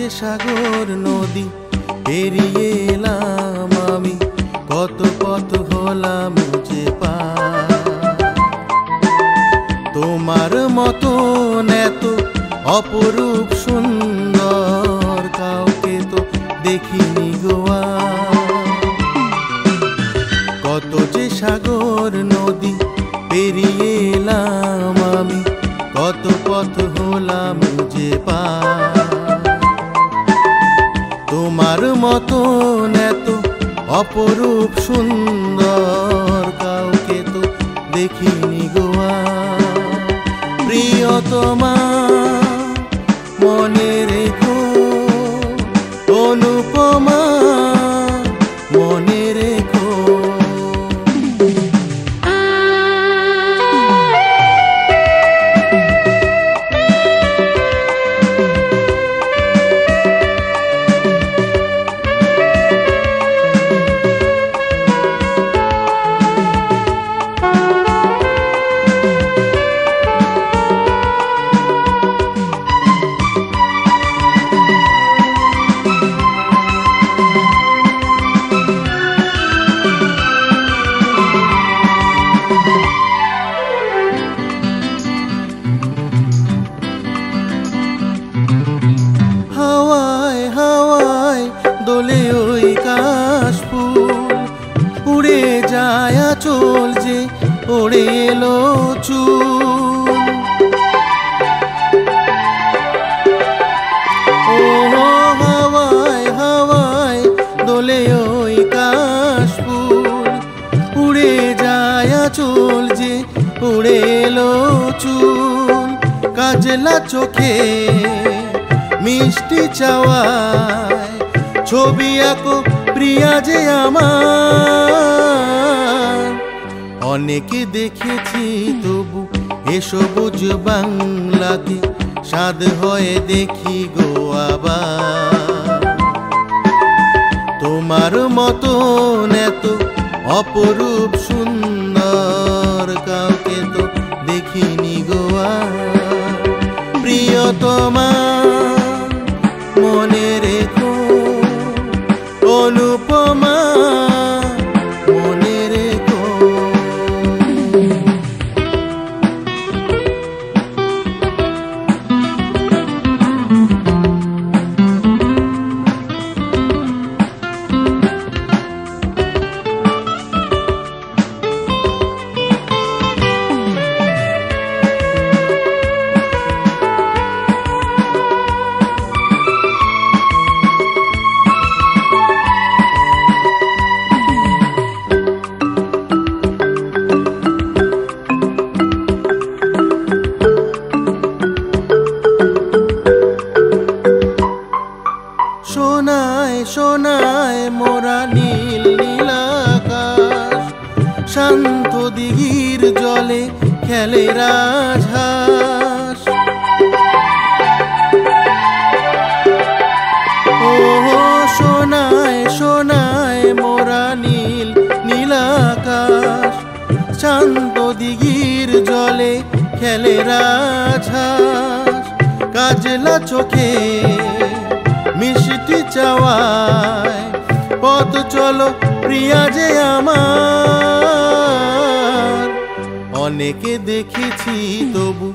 যে সাগর নদী পেরিয়ে এলাম আমি, কত পথ হলাম যে পার। তোমার মতন এত অপরূপ সুন্দর কাউকে তো দেখিনি গোয়া। কত যে সাগর নদী পেরিয়ে এলাম আমি, কত পথ হলাম যে পার। তোমার মতন এত অপরূপ সুন্দর কাউকে তো দেখিনি গোয়া। প্রিয়তমা মনে রেখো, অনুপমা মনে রেখো। দোলে ওই কাশফুল, উড়ে যায় আঁচল যে ওড়ে এলো চুল। ও হাওয়ায় হাওয়ায় দোলে ওই কাশফুল, উড়ে যায় আঁচল যে ওড়ে এলো চুল। কাজলা চোখে মিষ্টি চাওয়ায় ছবি আঁকো প্রিয়া যে আমার। অনেকে দেখেছি তবু এ সবুজ বাংলাতে স্বাদ হয়ে দেখি গো আবার। তোমার মতন এত অপরূপ সুন্দর কাউকে তো দেখিনি গোয়া। প্রিয়তমা মনে রেখো, অনুপমা মনে রেখো। সোনায় সোনায় মোরা নীল নীল আকাশ, শান্ত দিঘির জলে খেলে রাজহাঁস। ও সোনায় সোনায় মোরা নীল নীল আকাশ, শান্ত দিঘির জলে খেলে রাজহাঁস। কাজলা চোখে মিষ্টি চাওয়ায় পথ চলো প্রিয়া যে আমার। অনেকে দেখেছি তবু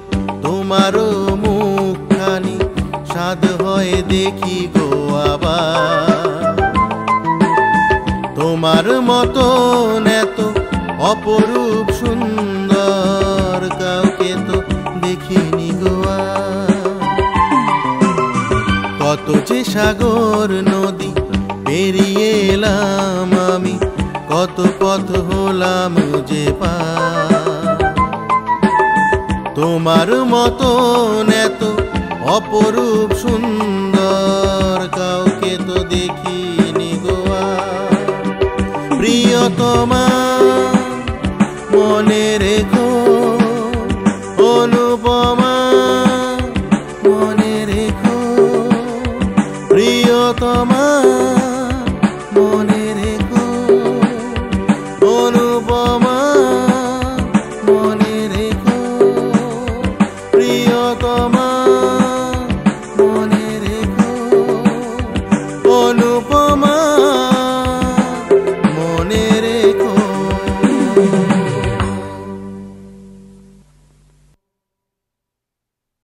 তোমারও মুখখানি স্বাদ হয়ে দেখি গো আবার। তোমার মতন এত অপরূপ সুন্দর কাউকে তো দেখিনি গোয়া। কত যে সাগর নদী পেরিয়ে এলাম আমি, কত পথ হলাম যে পার। তোমার মতন এত অপরূপ সুন্দর কাউকে তো দেখিনি গোয়া। প্রিয়তমা মনে রেখো,